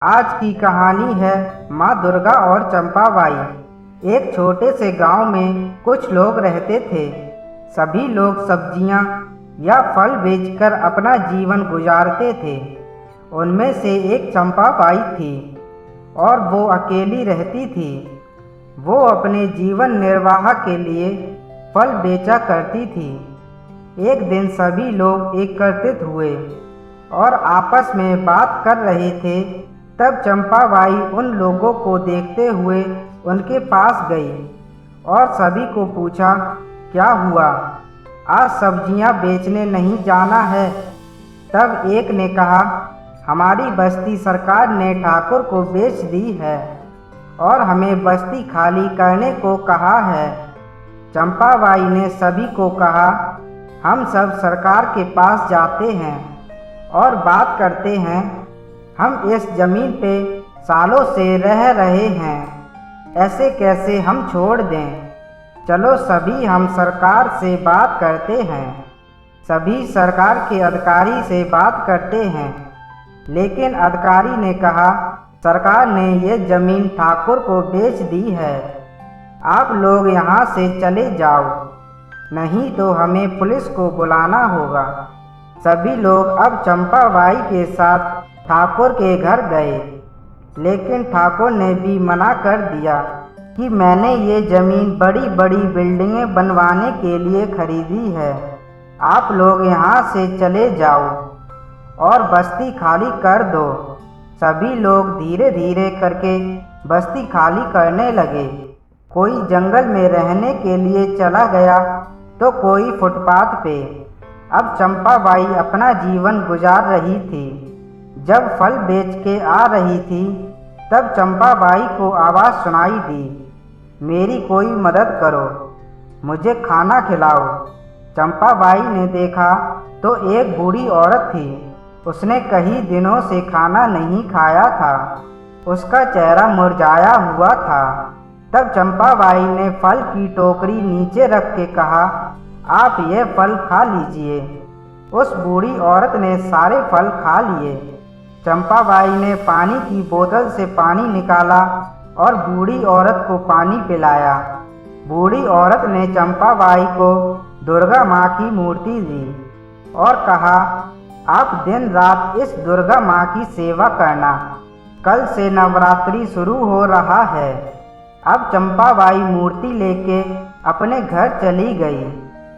आज की कहानी है माँ दुर्गा और चंपाबाई। एक छोटे से गांव में कुछ लोग रहते थे। सभी लोग सब्जियां या फल बेचकर अपना जीवन गुजारते थे। उनमें से एक चंपाबाई थी और वो अकेली रहती थी। वो अपने जीवन निर्वाह के लिए फल बेचा करती थी। एक दिन सभी लोग एकत्रित हुए और आपस में बात कर रहे थे। तब चंपाबाई उन लोगों को देखते हुए उनके पास गई और सभी को पूछा, क्या हुआ, आज सब्जियां बेचने नहीं जाना है? तब एक ने कहा, हमारी बस्ती सरकार ने ठाकुर को बेच दी है और हमें बस्ती खाली करने को कहा है। चंपाबाई ने सभी को कहा, हम सब सरकार के पास जाते हैं और बात करते हैं। हम इस जमीन पे सालों से रह रहे हैं, ऐसे कैसे हम छोड़ दें? चलो सभी हम सरकार से बात करते हैं। सभी सरकार के अधिकारी से बात करते हैं, लेकिन अधिकारी ने कहा, सरकार ने ये जमीन ठाकुर को बेच दी है, आप लोग यहाँ से चले जाओ, नहीं तो हमें पुलिस को बुलाना होगा। सभी लोग अब चंपाबाई के साथ ठाकुर के घर गए, लेकिन ठाकुर ने भी मना कर दिया कि मैंने ये ज़मीन बड़ी बड़ी बिल्डिंगें बनवाने के लिए खरीदी है, आप लोग यहाँ से चले जाओ और बस्ती खाली कर दो। सभी लोग धीरे धीरे करके बस्ती खाली करने लगे। कोई जंगल में रहने के लिए चला गया तो कोई फुटपाथ पे। अब चंपाबाई अपना जीवन गुजार रही थी। जब फल बेच के आ रही थी तब चंपाबाई को आवाज़ सुनाई दी, मेरी कोई मदद करो, मुझे खाना खिलाओ। चंपाबाई ने देखा तो एक बूढ़ी औरत थी। उसने कई दिनों से खाना नहीं खाया था, उसका चेहरा मुरझाया हुआ था। तब चंपाबाई ने फल की टोकरी नीचे रख के कहा, आप ये फल खा लीजिए। उस बूढ़ी औरत ने सारे फल खा लिए। चंपाबाई ने पानी की बोतल से पानी निकाला और बूढ़ी औरत को पानी पिलाया। बूढ़ी औरत ने चंपाबाई को दुर्गा माँ की मूर्ति दी और कहा, आप दिन रात इस दुर्गा माँ की सेवा करना, कल से नवरात्रि शुरू हो रहा है। अब चंपाबाई मूर्ति लेके अपने घर चली गई।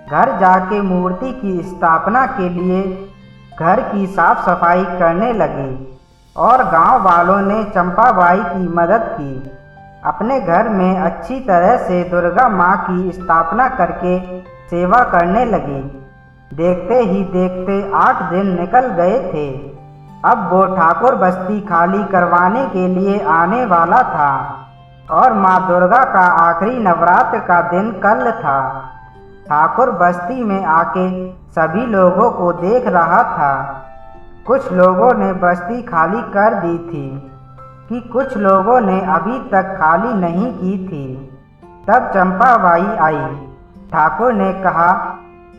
घर जाके मूर्ति की स्थापना के लिए घर की साफ सफाई करने लगी और गांव वालों ने चंपाबाई की मदद की। अपने घर में अच्छी तरह से दुर्गा माँ की स्थापना करके सेवा करने लगी। देखते ही देखते 8 दिन निकल गए थे। अब वो ठाकुर बस्ती खाली करवाने के लिए आने वाला था और माँ दुर्गा का आखिरी नवरात्र का दिन कल था। ठाकुर बस्ती में आके सभी लोगों को देख रहा था। कुछ लोगों ने बस्ती खाली कर दी थी कि कुछ लोगों ने अभी तक खाली नहीं की थी। तब चंपाबाई आई। ठाकुर ने कहा,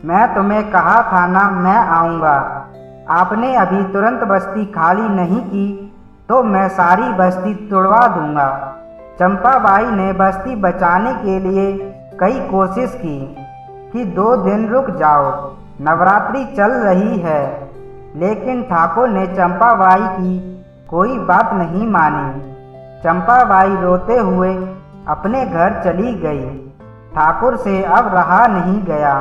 मैं तुम्हें कहा था ना मैं आऊँगा। आपने अभी तुरंत बस्ती खाली नहीं की तो मैं सारी बस्ती तुड़वा दूँगा। चंपाबाई ने बस्ती बचाने के लिए कई कोशिश की कि 2 दिन रुक जाओ, नवरात्रि चल रही है, लेकिन ठाकुर ने चंपाबाई की कोई बात नहीं मानी। चंपाबाई रोते हुए अपने घर चली गई। ठाकुर से अब रहा नहीं गया।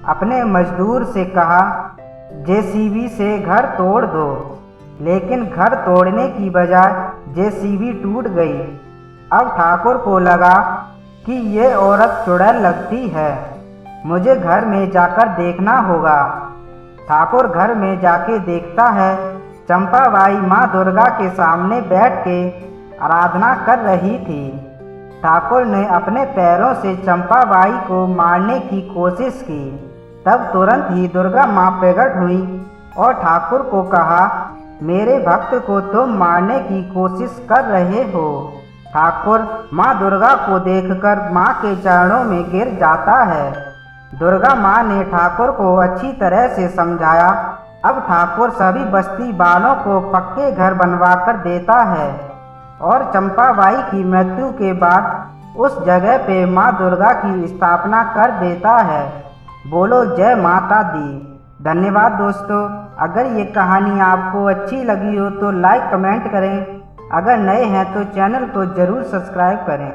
अपने मजदूर से कहा, जेसीबी से घर तोड़ दो, लेकिन घर तोड़ने की बजाय जेसीबी टूट गई। अब ठाकुर को लगा कि ये औरत चुड़ैल लगती है, मुझे घर में जाकर देखना होगा। ठाकुर घर में जाके देखता है, चंपाबाई माँ दुर्गा के सामने बैठ के आराधना कर रही थी। ठाकुर ने अपने पैरों से चंपाबाई को मारने की कोशिश की। तब तुरंत ही दुर्गा माँ प्रकट हुई और ठाकुर को कहा, मेरे भक्त को तुम मारने की कोशिश कर रहे हो। ठाकुर माँ दुर्गा को देखकर माँ के चरणों में गिर जाता है। दुर्गा माँ ने ठाकुर को अच्छी तरह से समझाया अब ठाकुर सभी बस्ती वालों को पक्के घर बनवाकर देता है और चंपाबाई की मृत्यु के बाद उस जगह पे माँ दुर्गा की स्थापना कर देता है। बोलो जय माता दी। धन्यवाद दोस्तों। अगर ये कहानी आपको अच्छी लगी हो तो लाइक कमेंट करें। अगर नए हैं तो चैनल को ज़रूर सब्सक्राइब करें।